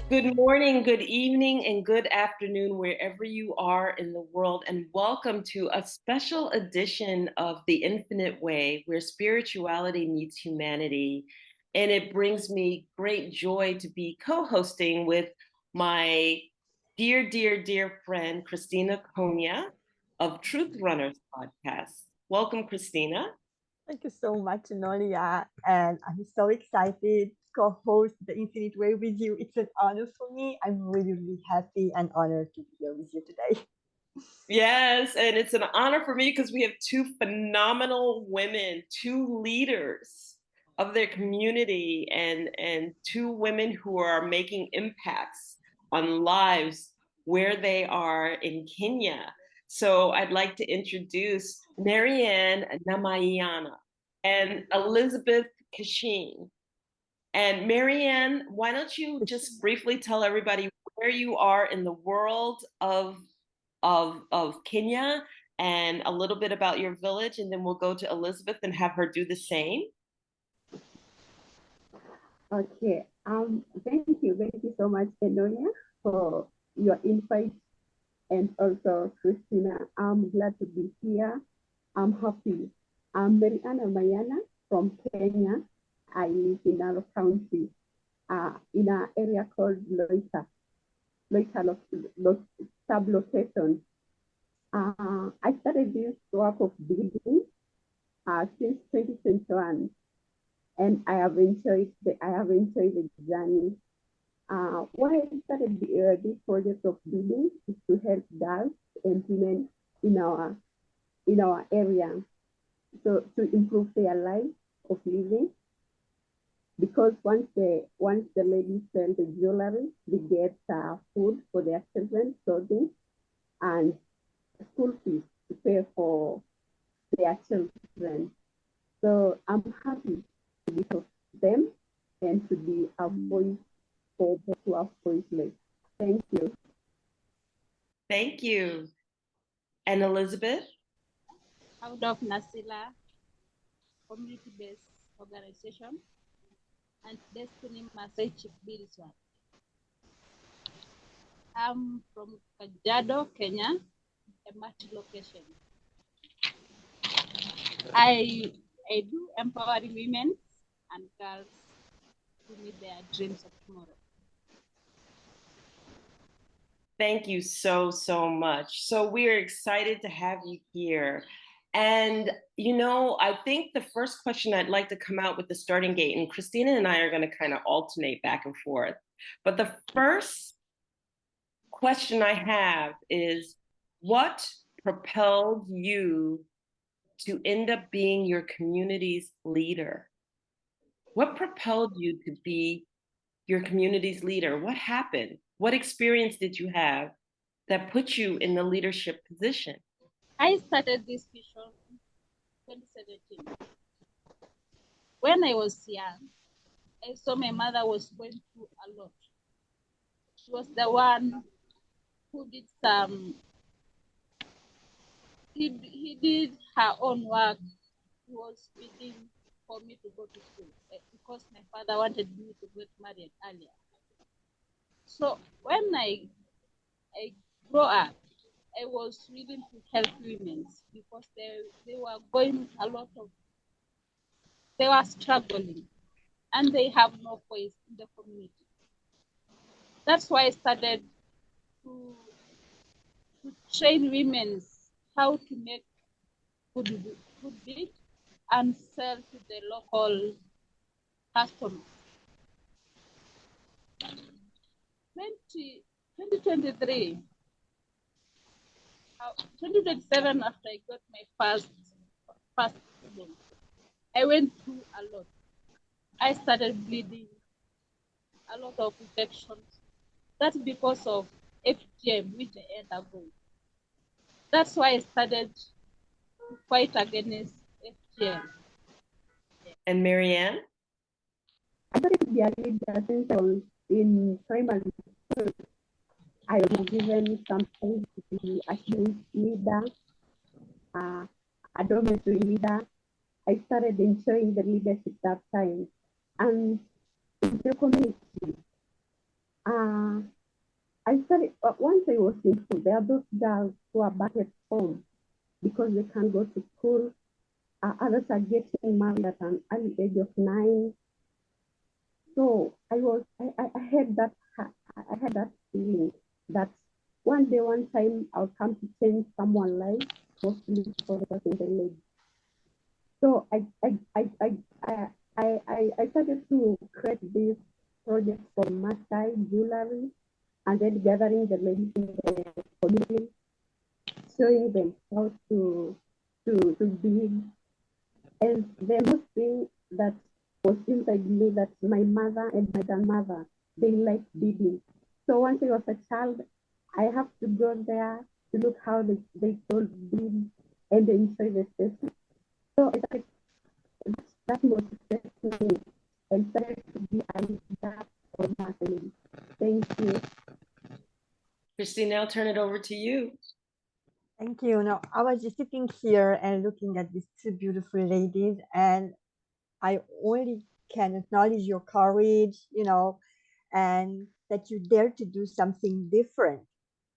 Good morning, good evening, and good afternoon, wherever you are in the world, and welcome to a special edition of The Infinite Way, where spirituality meets humanity. And it brings me great joy to be co hosting with my dear friend, Krisztina Konya of Truth Runners podcast. Welcome, Krisztina. Thank you so much, Enolia. And I'm so excited to co-host The Infinite Way with you. It's an honor for me. I'm really happy and honored to be here with you today. Yes, and it's an honor for me because we have two phenomenal women, two leaders of their community and two women who are making impacts on lives where they are in Kenya. So I'd like to introduce MaryAnn Namayiana and Elizabeth Kashin. And MaryAnn, why don't you just briefly tell everybody where you are in the world of Kenya and a little bit about your village, and then we'll go to Elizabeth and have her do the same. Okay. Thank you so much, Enolia, for your invite, and also Krisztina. I'm glad to be here. I'm happy. I'm MaryAnn Namayiana from Kenya. I live in Narok County, in an area called Loita. Sub-location. I started this work of beading since 2021, and I have enjoyed the journey. Why I started this project of beading is to help girls and women in our area, so to improve their life of living. Because once the ladies sell the jewelry, they get food for their children, clothing, and school fees to pay for their children. So I'm happy to be of them and to be a voice for those who are voiceless. Thank you. Thank you. And Elizabeth? Out of Nasila community-based organization and Destiny Maasai Chief Beadwork. I'm from Kajiado, Kenya, a multi-location. I do empowering women and girls to meet their dreams of tomorrow. Thank you so much. So we're excited to have you here. And, I think the first question I'd like to come out with the starting gate, and Krisztina and I are going to kind of alternate back and forth. But the first question I have is, what propelled you to end up being your community's leader? What propelled you to be your community's leader? What happened? What experience did you have that put you in the leadership position? I started this vision in 2017. When I was young, I saw my mother was going through a lot. She was the one who did he did her own work. He was bidding for me to go to school because my father wanted me to get married earlier. So when I grew up, I was willing to help women because they were going they were struggling and they have no voice in the community. That's why I started to train women how to make good bead and sell to the local customers. 2023, 2027, after I got my first loan, I went through a lot. I started bleeding, a lot of infections. That's because of FGM, which I undergo. That's why I started to fight against FGM. And MaryAnn? I started to be a leader since I was in primary school. I was given something to be a youth leader, a dormitory leader. I started enjoying the leadership that time. And in the community, Uh, I started, once I was in school, there are those girls who are back at home because they can't go to school. Others are getting married at an early age of 9. So I had that, I had that feeling that one day, one time, I'll come to change someone's life, mostly for the person they live. So I started to create this project for Maasai jewelry and then gathering the ladies in the community, showing them how to bead. And the most thing that was inside me that my mother and my grandmother, they like beading. So once I was a child, I have to go there to look how they told beads and enjoy the session. So I started, that motivated me and started to be a leader for my family. Thank you. Krisztina, I'll turn it over to you. Thank you. Now, I was just sitting here and looking at these two beautiful ladies, and I only can acknowledge your courage, and that you dare to do something different,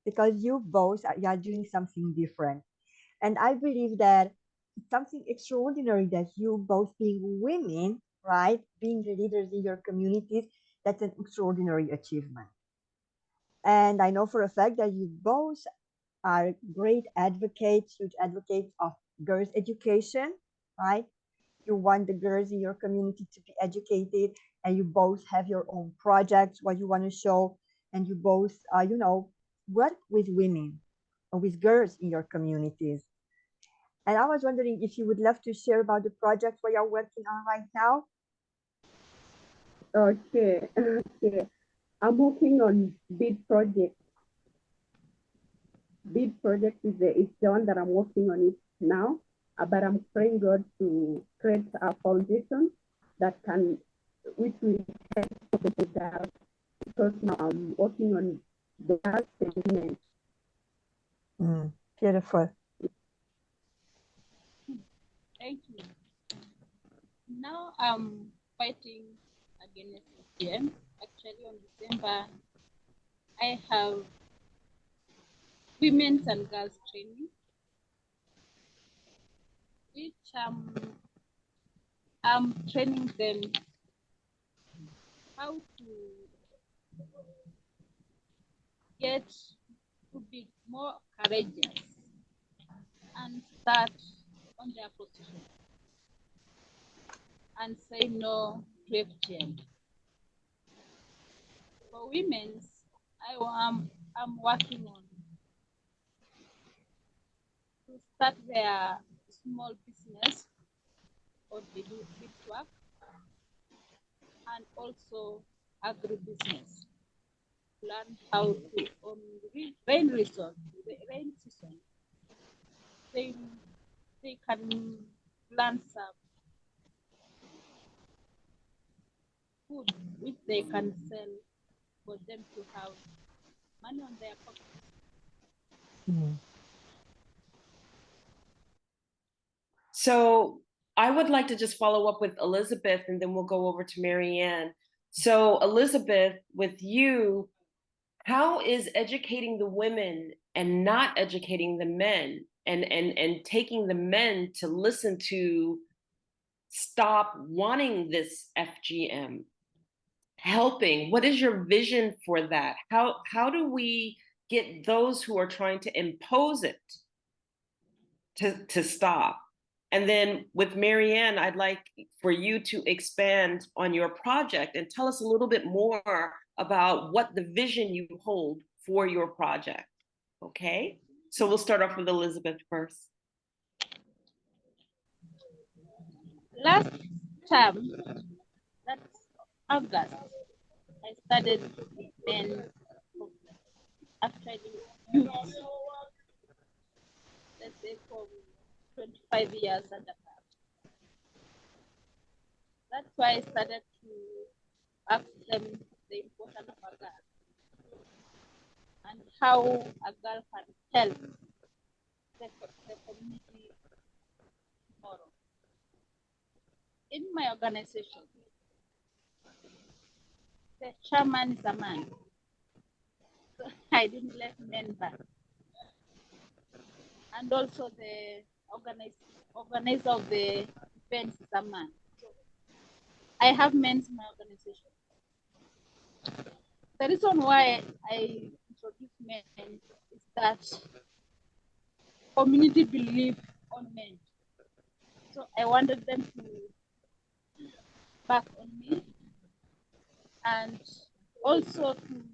because you both are doing something different. And I believe that it's something extraordinary that you both being women, right, being the leaders in your communities, that's an extraordinary achievement. And I know for a fact that you both are great advocates, huge advocates of girls' education, right? You want the girls in your community to be educated, and you both have your own projects, what you want to show, and you both, work with women or with girls in your communities. And I was wondering if you would love to share about the project where you're working on right now. Okay, okay. I'm working on Bead Project. Bead Project is the one that I'm working on it now, but I'm praying God to create a foundation that can, which will help the girls, because now I'm working on the girls and women. Beautiful. Thank you. Now I'm fighting against FGM. Actually, on December, I have women's and girls training, which I'm training them how to get to be more courageous and start on their position and say no to FGM. For women, I'm working on to start their small business or they do beadwork and also agribusiness. Learn how to on rain resource, the rain season. They can plant some food which they can sell for them to have money on their pockets. So I would like to just follow up with Elizabeth, and then we'll go over to MaryAnn. So Elizabeth, with you, how is educating the women and not educating the men, and taking the men to listen to stop wanting this FGM, helping? What is your vision for that? How do we get those who are trying to impose it to stop? And then with MaryAnn, I'd like for you to expand on your project and tell us a little bit more about what the vision you hold for your project. Okay? So we'll start off with Elizabeth first. Last term, that's August, I started men actually youth, let's say from 25 years and above. That's why I started to ask them the importance of a girl and how a girl can help the community tomorrow. In my organization, the chairman is a man. I didn't let men back. And also the organizer of the events is a man. So I have men in my organization. The reason why I introduce men is that community believe on men. So I wanted them to back on me and also to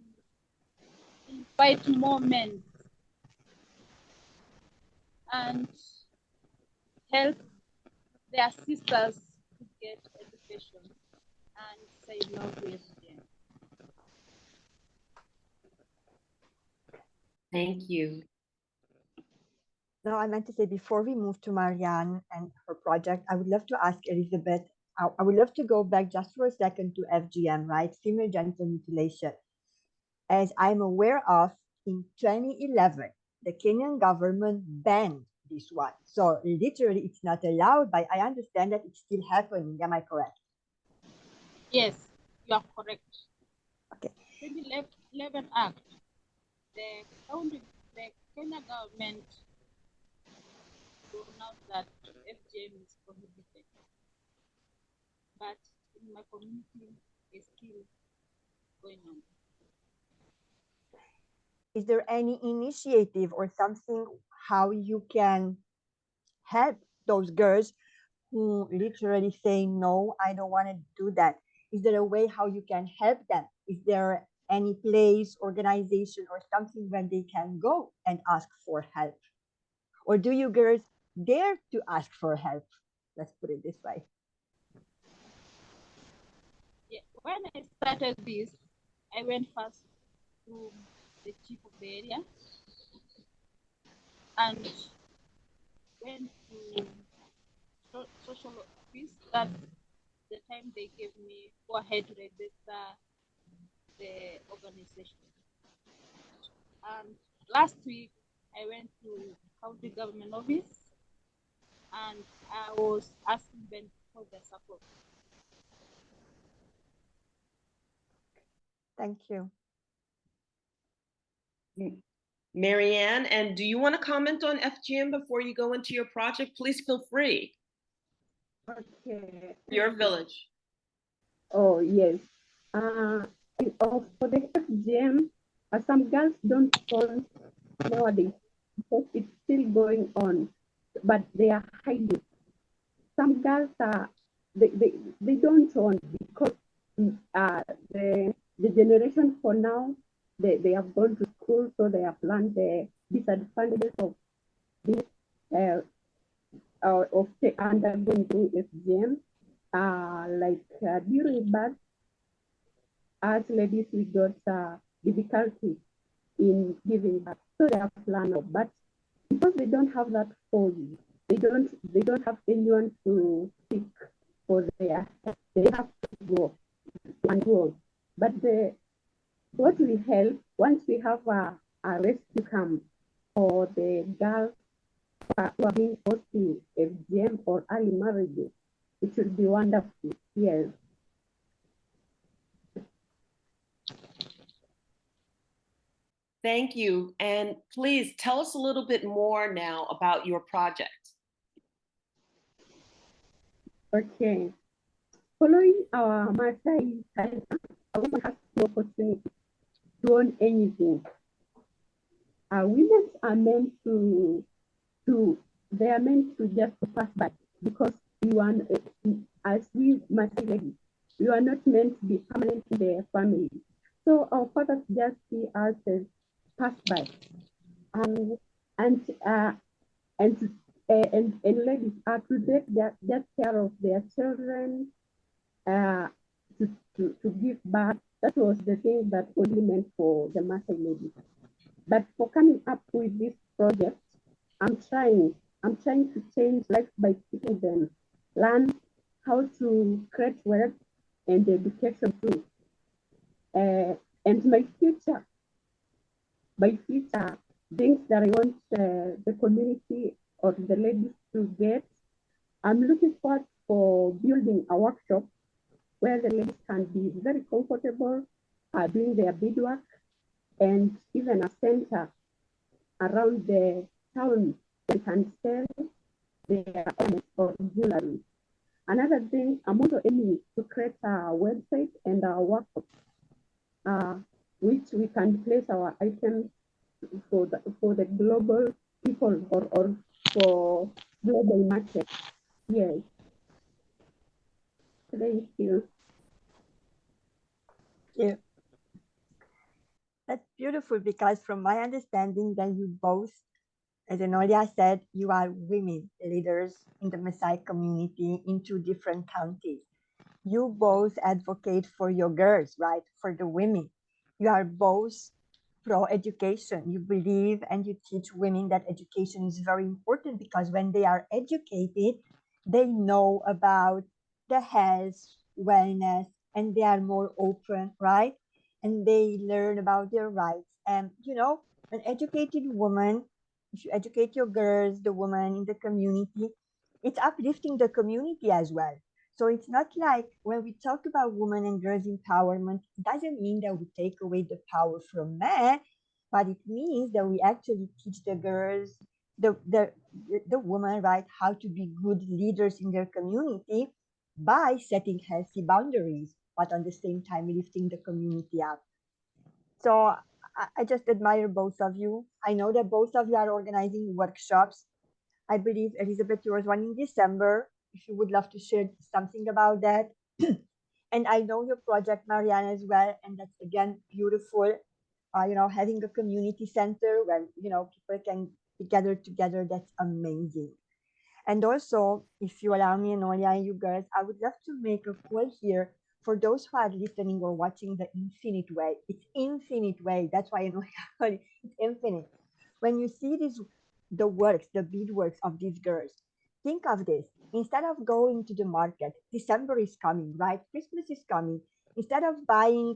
invite more men and help their sisters to get education and say no to FGM. Thank you. No, I meant to say before we move to MaryAnn and her project, I would love to ask Elizabeth. I would love to go back just for a second to FGM, right? Female genital mutilation. As I'm aware of, in 2011, the Kenyan government banned this one. So literally, it's not allowed, but I understand that it's still happening. Am I correct? Yes, you are correct. Okay. 2011 Act, the Kenya government pronounced that FGM is prohibited. But in my community, it's still going on. Is there any initiative or something how you can help those girls who literally say, no, I don't want to do that? Is there a way how you can help them? Is there any place, organization, or something where they can go and ask for help? Or do you girls dare to ask for help? Let's put it this way. Yeah. When I started this, I went first to the chief of the area and went to social office. That's the time they gave me go ahead to register the organization. And last week, I went to county government office and I was asking them for their support. Thank you. MaryAnn, and do you want to comment on FGM before you go into your project? Please feel free. Okay. Your village. Oh, yes. For the FGM, some girls don't want nowadays because it's still going on, but they are hiding. Some girls are, they don't want because the generation for now, they have gone to school, so they have learned the disadvantages of this, of undergoing FGM. During birth, as ladies, we got difficulty in giving birth, so they have planned, but because they don't have that force, they don't have anyone to speak for their help. They have to go and go. But what will help once we have a rescue camp for the girls who are being forced to FGM or early marriages, it will be wonderful. Yes. Thank you. And please tell us a little bit more now about your project. Okay. Following our Maasai culture, a woman has the opportunity to own anything. Women are meant they are meant to just pass by because you are, as we Maasai ladies, we are not meant to be permanent in their family. So our fathers just see us as pass by, and ladies are to take care of their children, to give back. That was the thing that only meant for the Maasai ladies. But for coming up with this project, I'm trying to change life by teaching them, learn how to create wealth and education too. And my future things that I want the community or the ladies to get, I'm looking forward for building a workshop where the ladies can be very comfortable doing their beadwork and even a center around the town they can sell their own or jewelry. Another thing, I'm also aiming to create a website and a workshop, which we can place our items for the global people or for global market. Yes. Thank you. Yeah. That's beautiful because from my understanding that you both, as Enolia said, you are women leaders in the Maasai community in two different counties. You both advocate for your girls, right? For the women. You are both pro education. You believe and you teach women that education is very important because when they are educated, they know about the health, wellness, and they are more open, right? And they learn about their rights. And an educated woman, if you educate your girls, the woman in the community, it's uplifting the community as well. So it's not like when we talk about women and girls empowerment, it doesn't mean that we take away the power from men, but it means that we actually teach the girls, the the the women, right, how to be good leaders in their community by setting healthy boundaries, but at the same time lifting the community up. So I just admire both of you. I know that both of you are organizing workshops. I believe, Elizabeth, yours one in December. If you would love to share something about that. And I know your project, MaryAnn, as well. And that's, again, beautiful. Having a community center where, people can be gathered together. That's amazing. And also, if you allow me, Enolia and you girls, I would love to make a call here for those who are listening or watching the infinite way. It's infinite way. That's why Enolia, it's infinite. When you see the works, the beadworks of these girls, think of this. Instead of going to the market, December is coming, right? Christmas is coming. Instead of buying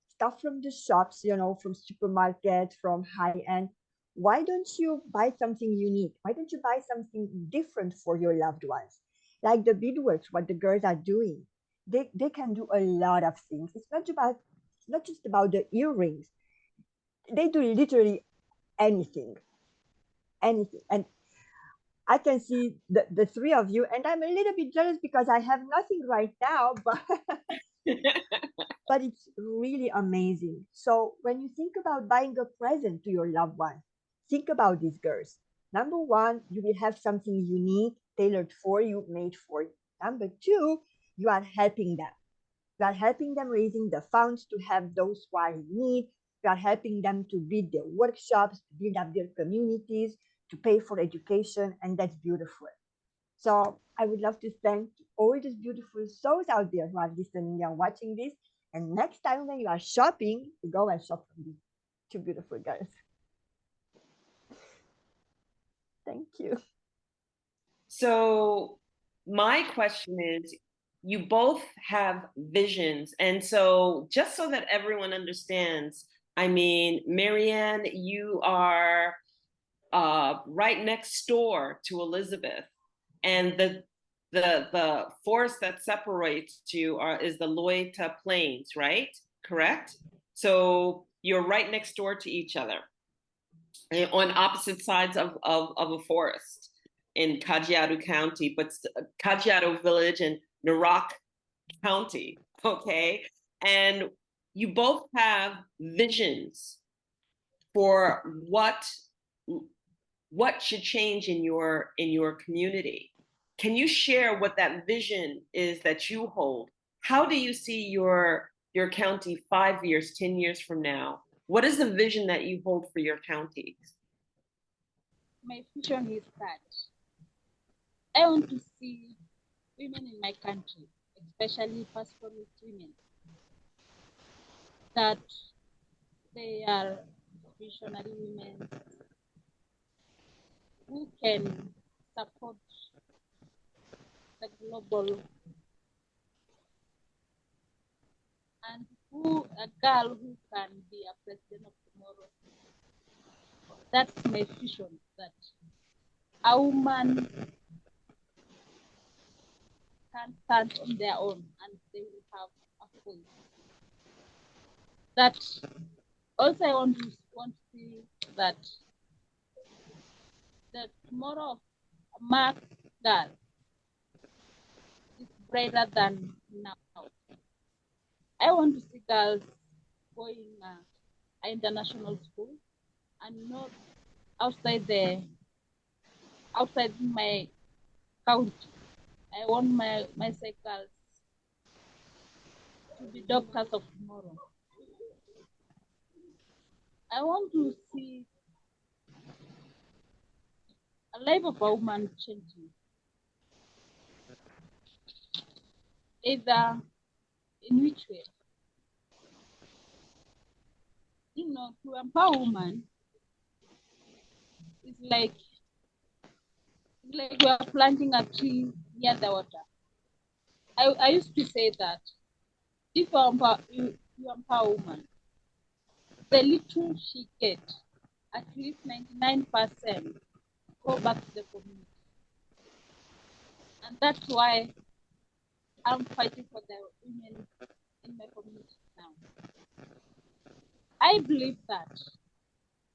stuff from the shops, from supermarkets, from high end, why don't you buy something unique? Why don't you buy something different for your loved ones? Like the beadworks, what the girls are doing. They can do a lot of things. It's not just about the earrings. They do literally anything. Anything. And I can see the three of you, and I'm a little bit jealous because I have nothing right now, but but it's really amazing. So when you think about buying a present to your loved one, think about these girls. Number one, you will have something unique, tailored for you, made for you. Number two, you are helping them. You are helping them raising the funds to have those who are in need. You are helping them to build their workshops, to build up their communities, to pay for education, and that's beautiful. So I would love to thank all these beautiful souls out there who are listening and watching this. And next time when you are shopping, go and shop from these two beautiful girls. Thank you. So my question is, you both have visions. And so just so that everyone understands, I mean, MaryAnn, you are right next door to Elizabeth. And the forest that separates you is the Loita Plains, right? Correct? So you're right next door to each other on opposite sides of a forest in Kajiado County, but Kajiado Village and Narak County, okay? And you both have visions for what should change in your community. Can you share what that vision is that you hold? How do you see your county 5 years, 10 years from now? What is the vision that you hold for your county? My vision is that I want to see women in my country, especially pastoralist women, that they are visionary women who can support the global, and a girl who can be a president of tomorrow. That's my vision, that a woman can stand on their own and they will have a voice. That Also, I want to see that the tomorrow of a Mark girl is brighter than now. I want to see girls going international school and not outside my county. I want my girls to be doctors of tomorrow. I want to see a life of a woman changing, either in which way. To empower women is like we are planting a tree near the water. I used to say that if you empower women, the little she gets, at least 99% go back to the community. And that's why I'm fighting for the women in my community now. I believe that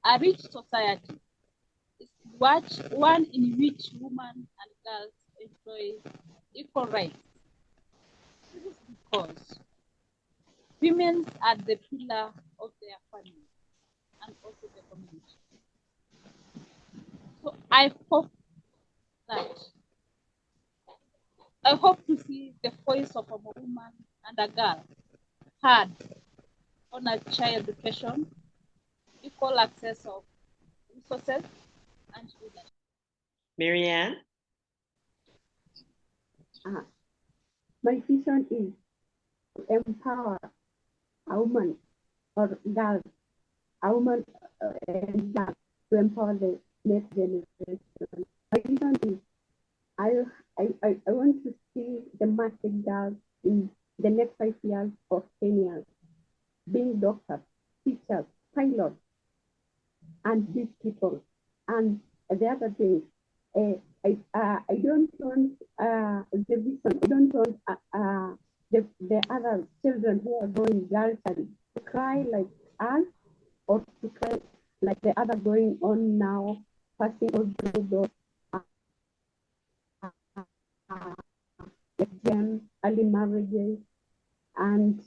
a rich society is one in which women and girls enjoy equal rights. This is because women are the pillar of their family and also the community. So I hope to see the voice of a woman and a girl heard on a child education, equal access of resources, and leadership. MaryAnn? My vision is to empower a woman or girls, a woman and girls to empower the next generation. My vision is I want to see the Maasai girls in the next 5 years or 10 years being doctors, teachers, pilots, and these people. And the other thing, I don't want the vision, I don't want the other children who are going girlchild to cry like us or to cry like the other going on now, passing all through those early marriages and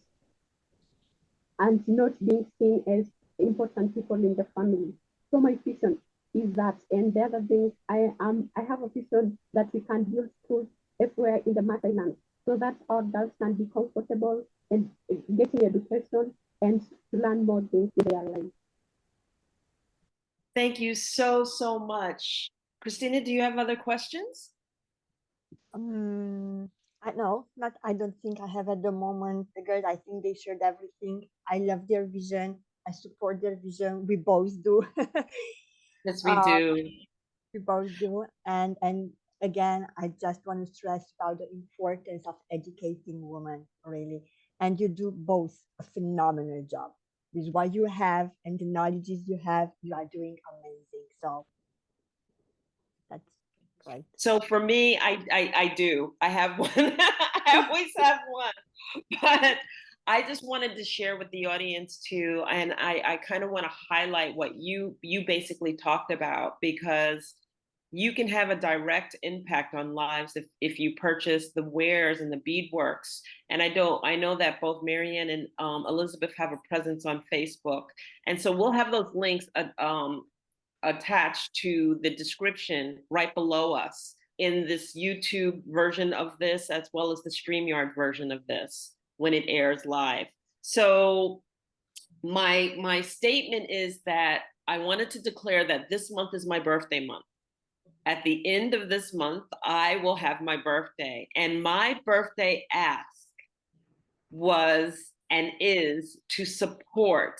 not being seen as important people in the family. So my vision is that, and the other thing, I have a vision that we can build schools everywhere in the Maasai land, so that our girls can be comfortable and getting education and to learn more things in their life. Thank you so, so much. Krisztina, do you have other questions? I don't think I have at the moment. The girls, I think they shared everything. I love their vision. I support their vision. We both do. Yes, we do. We both do. And again, I just want to stress about the importance of educating women, really. And you do both a phenomenal job. With what you have and the knowledges you have, you are doing amazing. So that's great. So for me, I do. I have one. I always have one. But I just wanted to share with the audience too, and I kind of want to highlight what you basically talked about, because you can have a direct impact on lives if you purchase the wares and the beadworks. And I know that both MaryAnn and Elizabeth have a presence on Facebook, and so we'll have those links attached to the description right below us in this YouTube version of this, as well as the StreamYard version of this when it airs live. So my statement is that I wanted to declare that this month is my birthday month. At the end of this month, I will have my birthday, and my birthday ask was and is to support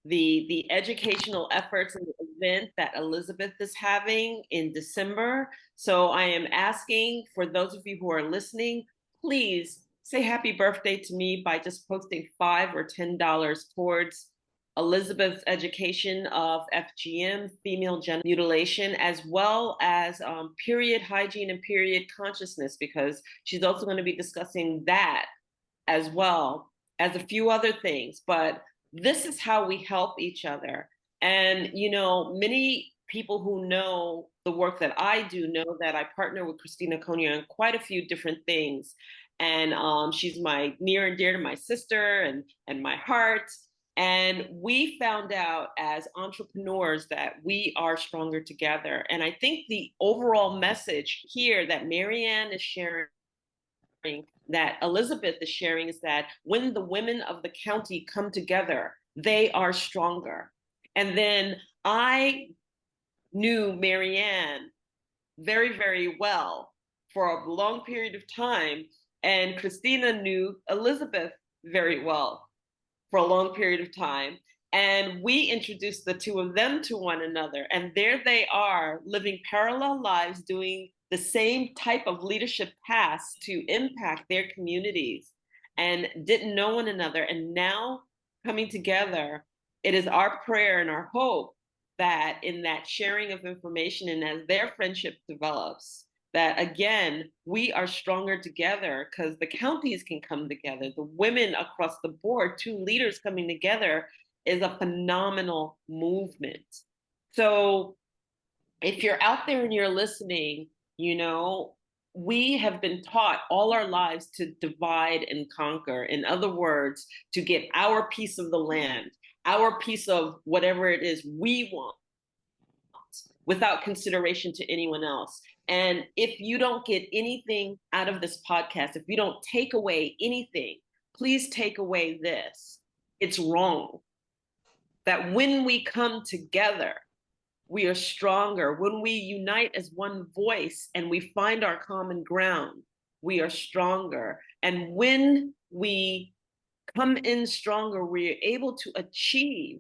the educational efforts and the event that Elizabeth is having in December. So I am asking for those of you who are listening, please say happy birthday to me by just posting $5 or $10 towards Elizabeth's education of FGM, female genital mutilation, as well as period hygiene and period consciousness, because she's also going to be discussing that as well as a few other things, but this is how we help each other. And, you know, many people who know the work that I do know that I partner with Krisztina Konya on quite a few different things. And she's my near and dear to my sister and my heart. And we found out as entrepreneurs that we are stronger together. And I think the overall message here that MaryAnn is sharing, that Elizabeth is sharing, is that when the women of the county come together, they are stronger. And then I knew MaryAnn very, very well for a long period of time, and Krisztina knew Elizabeth very well for a long period of time. And we introduced the two of them to one another. And there they are living parallel lives, doing the same type of leadership tasks to impact their communities, and didn't know one another. And now coming together, it is our prayer and our hope that in that sharing of information and as their friendship develops, that again, we are stronger together because the counties can come together. The women across the board, two leaders coming together, is a phenomenal movement. So if you're out there and you're listening, you know, we have been taught all our lives to divide and conquer. In other words, to get our piece of the land, our piece of whatever it is we want, without consideration to anyone else. And if you don't get anything out of this podcast, if you don't take away anything, please take away this. It's wrong. That when we come together, we are stronger. When we unite as one voice and we find our common ground, we are stronger. And when we come in stronger, we are able to achieve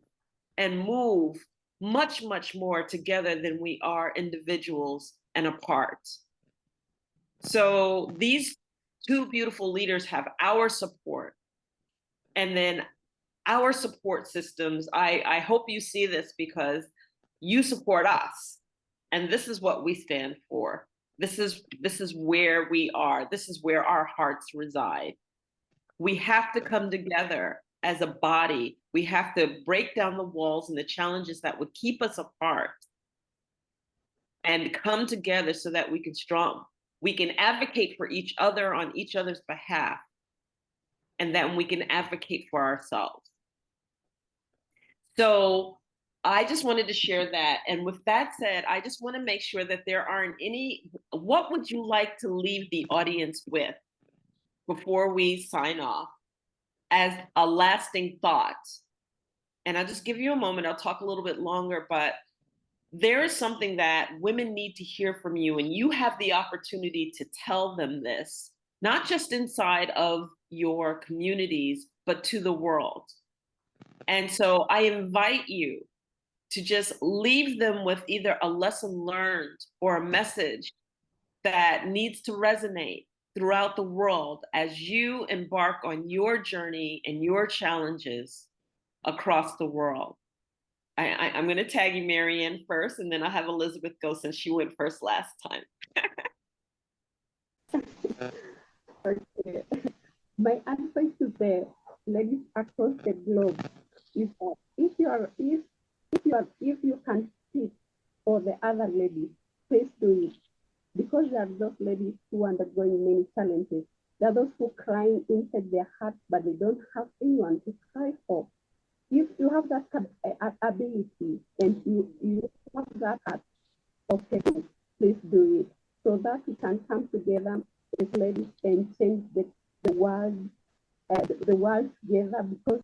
and move much, much more together than we are individuals and apart. So these two beautiful leaders have our support. And then our support systems, I hope you see this because you support us. And this is what we stand for. This is where we are. This is where our hearts reside. We have to come together as a body. We have to break down the walls and the challenges that would keep us apart and come together so that we can advocate for each other on each other's behalf, and then we can advocate for ourselves. So I just wanted to share that. And with that said, I just want to make sure that there aren't any, what would you like to leave the audience with before we sign off as a lasting thought? And I'll just give you a moment. I'll talk a little bit longer, but there is something that women need to hear from you, and you have the opportunity to tell them this, not just inside of your communities, but to the world. And so I invite you to just leave them with either a lesson learned or a message that needs to resonate throughout the world as you embark on your journey and your challenges across the world. I'm going to tag you, MaryAnn, first, and then I'll have Elizabeth go since she went first last time. Okay. My advice to the ladies across the globe is that if you can speak for the other ladies, please do it. Because there are those ladies who are undergoing many challenges. There are those who are crying inside their hearts, but they don't have anyone to cry for. If you have that ability and you have that heart of helping, please do it so that we can come together as ladies and change the world together, because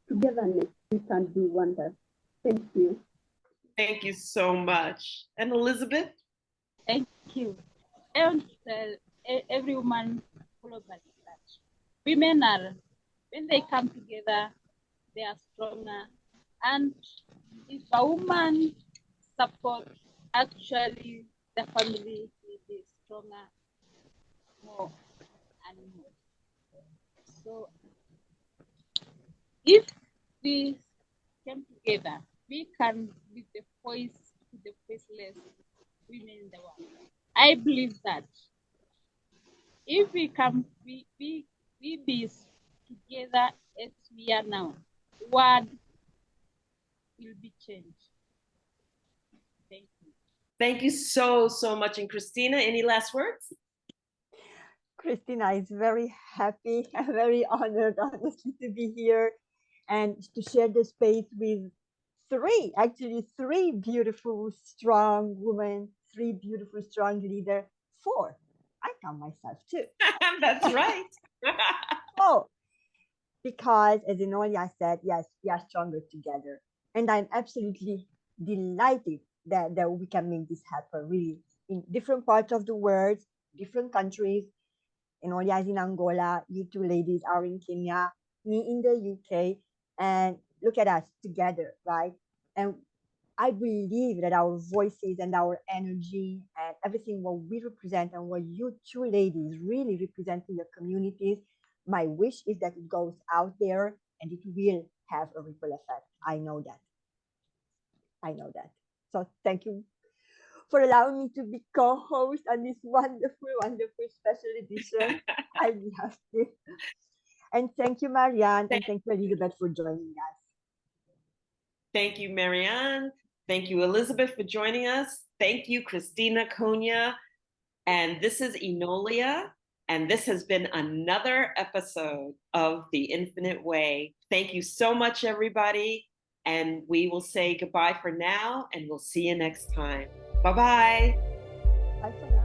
togetherness we can do wonders. Thank you. Thank you so much. And Elizabeth? Thank you. I want to tell every woman globally that women are, when they come together, they are stronger. And if a woman supports, actually the family will be stronger more and more. So if we came together, we can be the voice to the voiceless women in the world. I believe that if we can be together as we are now, word will be changed. Thank you. Thank you so, so much. And Krisztina, any last words? Krisztina is very happy and very honored, honestly, to be here and to share the space with three beautiful, strong women, three beautiful, strong leaders, four. I count myself too. That's right. Oh, because as Enolia said, yes, we are stronger together. And I'm absolutely delighted that we can make this happen, really, in different parts of the world, different countries. Enolia is in Angola, you two ladies are in Kenya, me in the UK, and look at us together, right? And I believe that our voices and our energy and everything what we represent and what you two ladies really represent in your communities, my wish is that it goes out there and it will have a ripple effect. I know that. I know that. So thank you for allowing me to be co-host on this wonderful, wonderful special edition. I love it. And thank you, MaryAnn, and thank you, Elizabeth, for joining us. Thank you, MaryAnn. Thank you, Elizabeth, for joining us. Thank you, Krisztina, Konya. And this is Enolia. And this has been another episode of The Infinite Way. Thank you so much, everybody. And we will say goodbye for now, and we'll see you next time. Bye-bye. Bye for now.